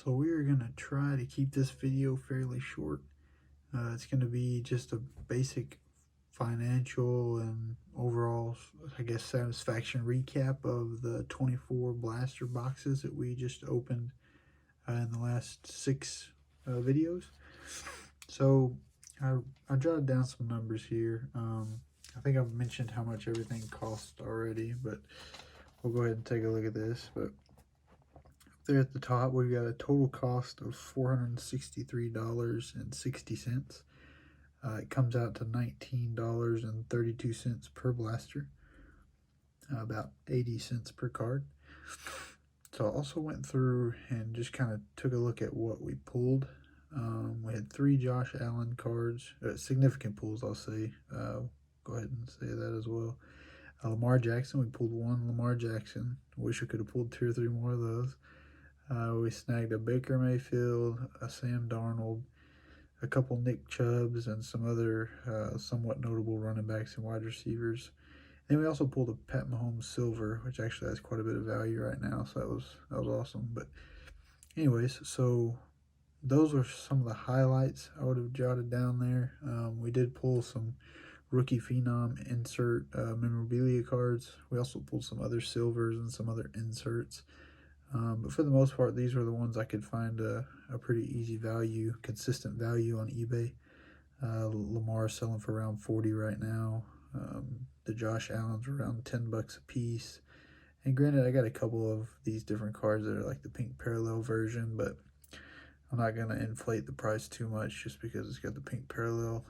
So we are going to try to keep this video fairly short. It's going to be just a basic financial and overall, I guess, satisfaction recap of the 24 blaster boxes that we just opened in the last 6 videos. So I jotted down some numbers here. I think I've mentioned how much everything cost already, but we'll go ahead and take a look at this. But there at the top, we've got a total cost of $463.60. It comes out to $19.32 per blaster, about 80 cents per card. So I also went through and just kind of took a look at what we pulled. We had 3 Josh Allen cards, significant pulls, I'll say. Go ahead and say that as well. Lamar Jackson, we pulled 1 Lamar Jackson. Wish I could have pulled 2 or 3 more of those. We snagged a Baker Mayfield, a Sam Darnold, a couple Nick Chubbs, and some other somewhat notable running backs and wide receivers. And we also pulled a Pat Mahomes Silver, which actually has quite a bit of value right now, so that was awesome. But anyways, so those were some of the highlights I would have jotted down there. We did pull some rookie phenom insert memorabilia cards. We also pulled some other silvers and some other inserts. But for the most part, these were the ones I could find a pretty easy value, consistent value on eBay. Lamar selling for around 40 right now. The Josh Allen's around 10 bucks a piece. And granted, I got a couple of these different cards that are like the pink parallel version, but I'm not going to inflate the price too much just because it's got the pink parallel,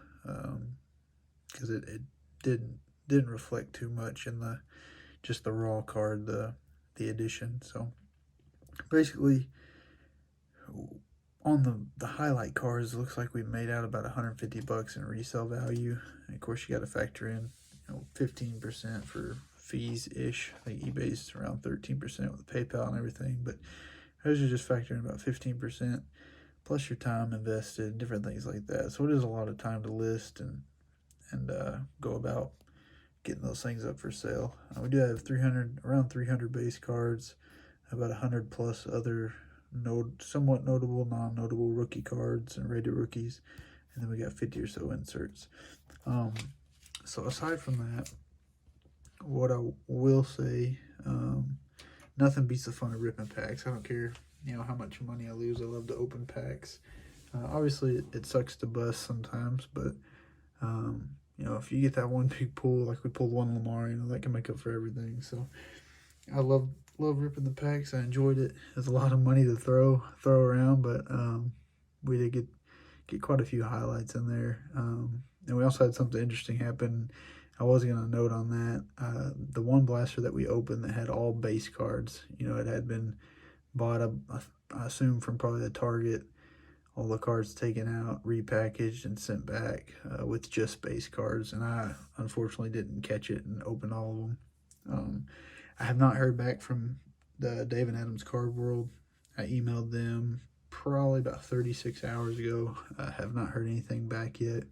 because it didn't reflect too much in the just the raw card, the edition. So basically, on the highlight cards, it looks like we made out about 150 bucks in resale value. And of course, you got to factor in 15% for fees ish. I think eBay's around 13% with PayPal and everything, but those are just factoring about 15% plus your time invested, different things like that. So it is a lot of time to list and go about getting those things up for sale. We do have around 300 base cards, about 100 plus other somewhat notable, non-notable rookie cards and rated rookies, and then we got 50 or so inserts. So aside from that, what I will say, nothing beats the fun of ripping packs. I don't care how much money I lose. I love to open packs. Obviously it sucks to bust sometimes, but if you get that one big pull, like we pulled 1 Lamar, that can make up for everything. So I love ripping the packs. I enjoyed it. It's a lot of money to throw around, but we did get quite a few highlights in there. And we also had something interesting happen. I was going to note on that. The one blaster that we opened that had all base cards, it had been bought, I assume, from probably the Target. All the cards taken out, repackaged, and sent back with just base cards. And I unfortunately didn't catch it and open all of them. I have not heard back from the Dave and Adams Card World. I emailed them probably about 36 hours ago. I have not heard anything back yet.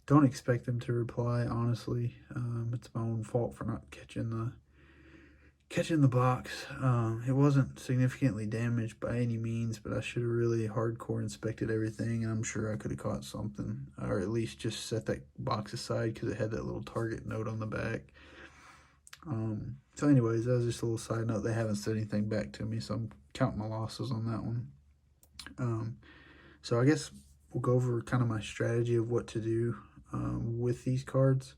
Don't expect them to reply, honestly. It's my own fault for not catching the box. It wasn't significantly damaged by any means, but I should have really hardcore inspected everything, and I'm sure I could have caught something, or at least just set that box aside because it had that little Target note on the back. So anyways, that was just a little side note. They haven't said anything back to me, so I'm counting my losses on that one. So I guess we'll go over kind of my strategy of what to do with these cards.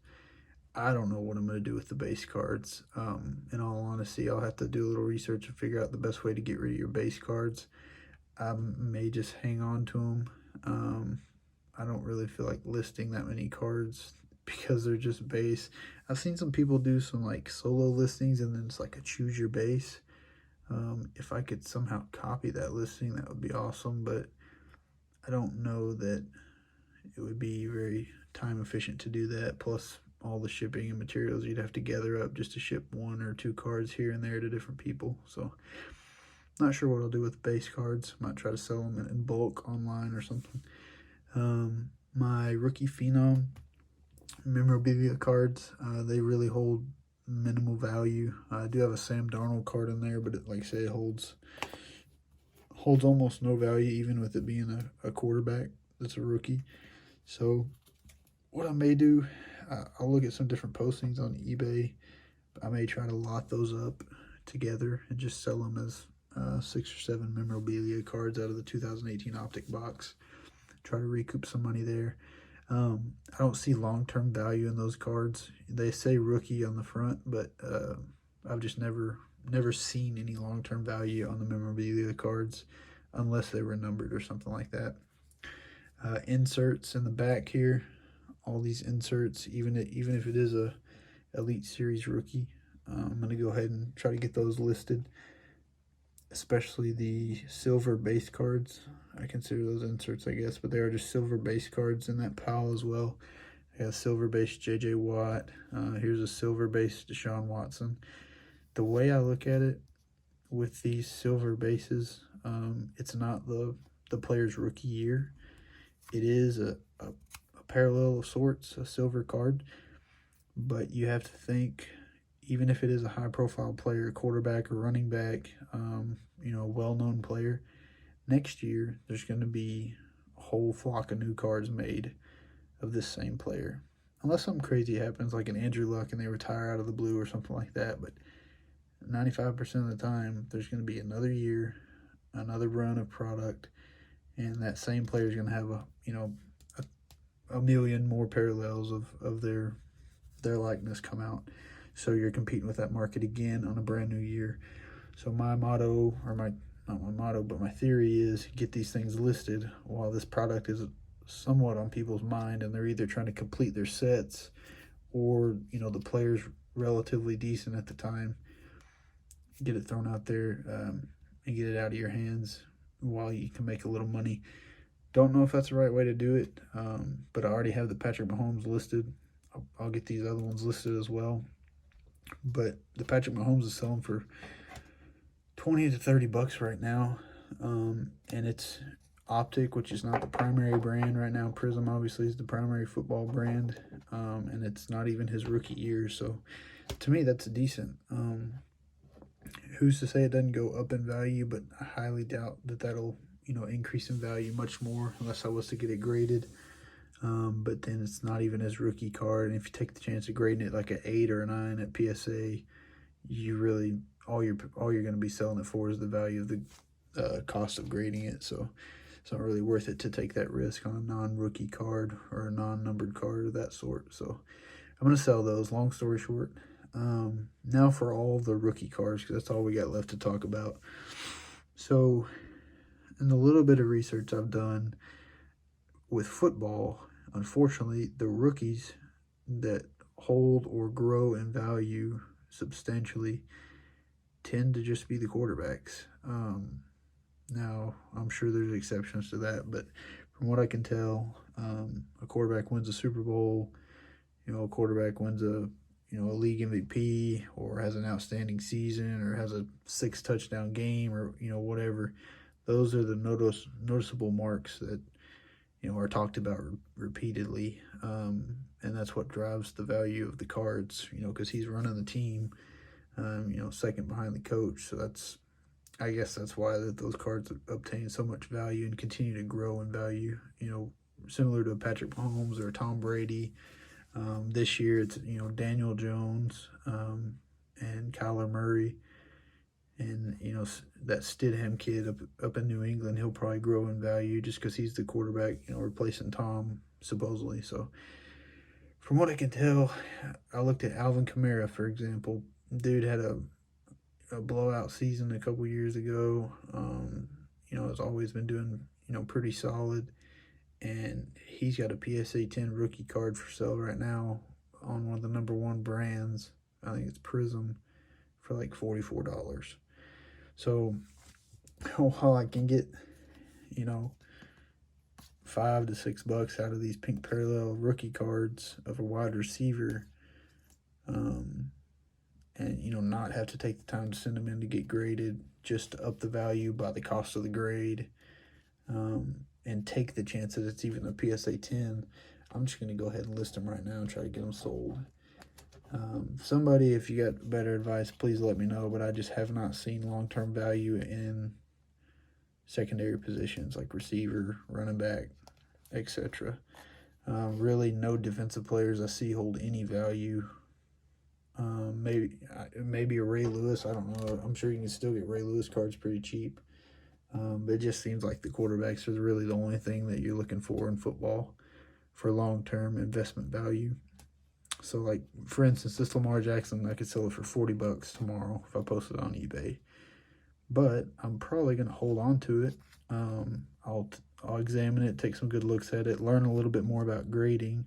I don't know what I'm going to do with the base cards. In all honesty, I'll have to do a little research and figure out the best way to get rid of your base cards. I may just hang on to them. I don't really feel like listing that many cards because they're just base. I've seen some people do some like solo listings and then it's like a choose your base. If I could somehow copy that listing, that would be awesome, but I don't know that it would be very time efficient to do that. Plus all the shipping and materials you'd have to gather up just to ship 1 or 2 cards here and there to different people. So not sure what I'll do with base cards. Might try to sell them in bulk online or something. My rookie phenom memorabilia cards, they really hold minimal value. I do have a Sam Darnold card in there, but like I say, it holds holds almost no value, even with it being a quarterback that's a rookie. So what I may do, I'll look at some different postings on eBay. I may try to lot those up together and just sell them as 6 or 7 memorabilia cards out of the 2018 Optic box. Try to recoup some money there. I don't see long-term value in those cards. They say rookie on the front, but I've just never seen any long-term value on the memorabilia cards unless they were numbered or something like that. Inserts in the back here, all these inserts, even if it is a Elite Series rookie, I'm going to go ahead and try to get those listed, especially the silver base cards. I consider those inserts, I guess, but they are just silver base cards in that pile as well. I got a silver base J.J. Watt. Here's a silver base Deshaun Watson. The way I look at it with these silver bases, it's not the player's rookie year. It is a parallel of sorts, a silver card, but you have to think, even if it is a high-profile player, quarterback or running back, well-known player, next year there's going to be a whole flock of new cards made of this same player. Unless something crazy happens, like an Andrew Luck and they retire out of the blue or something like that, but 95% of the time, there's going to be another year, another run of product, and that same player is going to have a million more parallels of their likeness come out. So you're competing with that market again on a brand new year. So my motto, or not my motto, but my theory is get these things listed while this product is somewhat on people's mind, and they're either trying to complete their sets or, the player's relatively decent at the time. Get it thrown out there and get it out of your hands while you can make a little money. Don't know if that's the right way to do it, but I already have the Patrick Mahomes listed. I'll get these other ones listed as well. But the Patrick Mahomes is selling for $20 to $30 right now, and it's Optic, which is not the primary brand right now. Prism obviously is the primary football brand, and it's not even his rookie year. So to me, that's decent. Who's to say it doesn't go up in value, but I highly doubt that that'll increase in value much more unless I was to get it graded. But then it's not even his rookie card, and if you take the chance of grading it like an 8 or a 9 at PSA, you really all you're going to be selling it for is the value of the cost of grading it. So it's not really worth it to take that risk on a non-rookie card or a non-numbered card of that sort. So I'm going to sell those. Long story short. Now for all the rookie cards, because that's all we got left to talk about. So in the little bit of research I've done with football, unfortunately, the rookies that hold or grow in value substantially tend to just be the quarterbacks. Now, I'm sure there's exceptions to that, but from what I can tell, a quarterback wins a Super Bowl, a quarterback wins a league MVP, or has an outstanding season, or has a 6 touchdown game, or whatever. Those are the noticeable marks that are talked about repeatedly, and that's what drives the value of the cards. Because he's running the team, second behind the coach. So I guess that's why those cards obtain so much value and continue to grow in value. Similar to a Patrick Mahomes or a Tom Brady. This year it's Daniel Jones and Kyler Murray, and that Stidham kid up in New England. He'll probably grow in value just because he's the quarterback, replacing Tom supposedly. So from what I can tell, I looked at Alvin Kamara, for example. Dude had a blowout season a couple years ago. Has always been doing pretty solid. And he's got a PSA 10 rookie card for sale right now on one of the #1 brands. I think it's Prism, for like $44. So while I can get, $5 to $6 out of these pink parallel rookie cards of a wide receiver, and not have to take the time to send them in to get graded, just to up the value by the cost of the grade, and take the chance that it's even a PSA 10, I'm just going to go ahead and list them right now and try to get them sold. Somebody, if you got better advice, please let me know, but I just have not seen long-term value in secondary positions like receiver, running back, etc. Really, no defensive players I see hold any value. Maybe a Ray Lewis. I don't know. I'm sure you can still get Ray Lewis cards pretty cheap. But it just seems like the quarterbacks are really the only thing that you're looking for in football for long-term investment value. So, like, for instance, this Lamar Jackson, I could sell it for $40 tomorrow if I post it on eBay. But I'm probably going to hold on to it. I'll examine it, take some good looks at it, learn a little bit more about grading,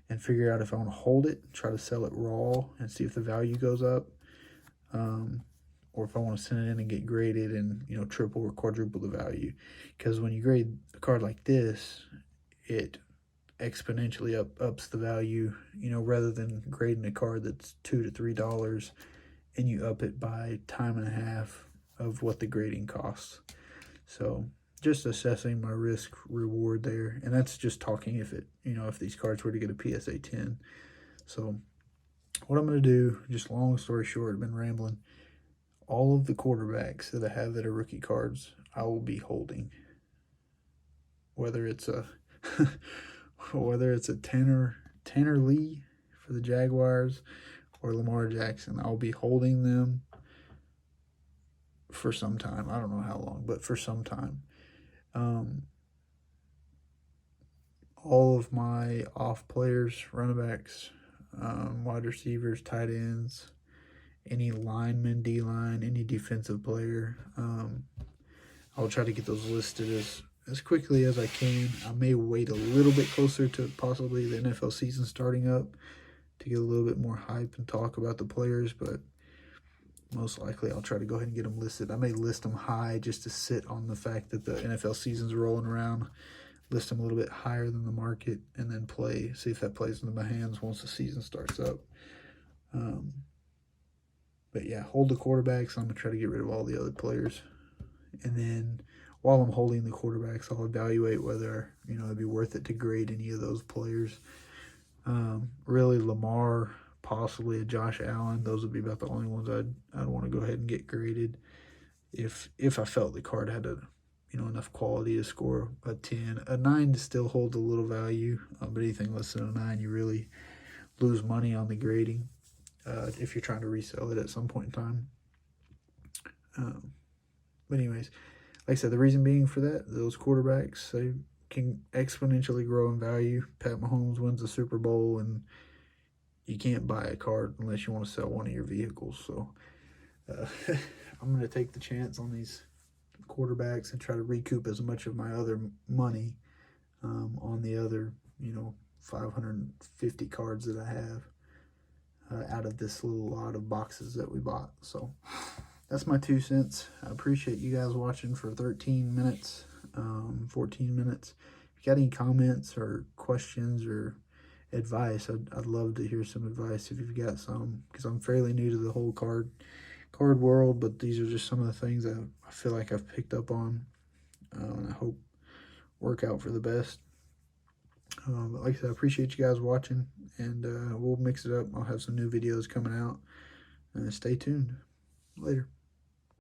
and figure out if I want to hold it, try to sell it raw, and see if the value goes up, or if I want to send it in and get graded and, you know, triple or quadruple the value. Because when you grade a card like this, it exponentially ups the value, you know, rather than grading a card that's $2 to $3 and you up it by time and a half of what the grading costs. So just assessing my risk reward there, and that's just talking if it, you know, if these cards were to get a PSA 10. So what I'm going to do, just long story short, I've been rambling, all of the quarterbacks that I have that are rookie cards, I will be holding. Whether it's a Tanner Lee for the Jaguars or Lamar Jackson, I'll be holding them for some time. I don't know how long, but for some time. All of my off players, running backs, wide receivers, tight ends, any lineman, D-line, any defensive player, I'll try to get those listed as quickly as I can. I may wait a little bit closer to possibly the NFL season starting up to get a little bit more hype and talk about the players, but most likely I'll try to go ahead and get them listed. I may list them high just to sit on the fact that the NFL season's rolling around, list them a little bit higher than the market, and then see if that plays into my hands once the season starts up. But yeah, hold the quarterbacks. I'm going to try to get rid of all the other players. And then while I'm holding the quarterbacks, I'll evaluate whether, you know, it'd be worth it to grade any of those players. Really, Lamar, possibly a Josh Allen, those would be about the only ones I'd want to go ahead and get graded if I felt the card had enough quality to score a 10. A 9 still holds a little value, but anything less than a 9, you really lose money on the grading if you're trying to resell it at some point in time. But anyways, like I said, the reason being for that, those quarterbacks, they can exponentially grow in value. Pat Mahomes wins the Super Bowl, and you can't buy a card unless you want to sell one of your vehicles. So I'm going to take the chance on these quarterbacks and try to recoup as much of my other money on the other, 550 cards that I have out of this little lot of boxes that we bought. So that's my 2 cents. I appreciate you guys watching for 13 minutes, 14 minutes. If you got any comments or questions or advice, I'd love to hear some advice if you've got some, because I'm fairly new to the whole card world, but these are just some of the things that I feel like I've picked up on, and I hope work out for the best. But like I said, I appreciate you guys watching, and we'll mix it up. I'll have some new videos coming out, and stay tuned. Later.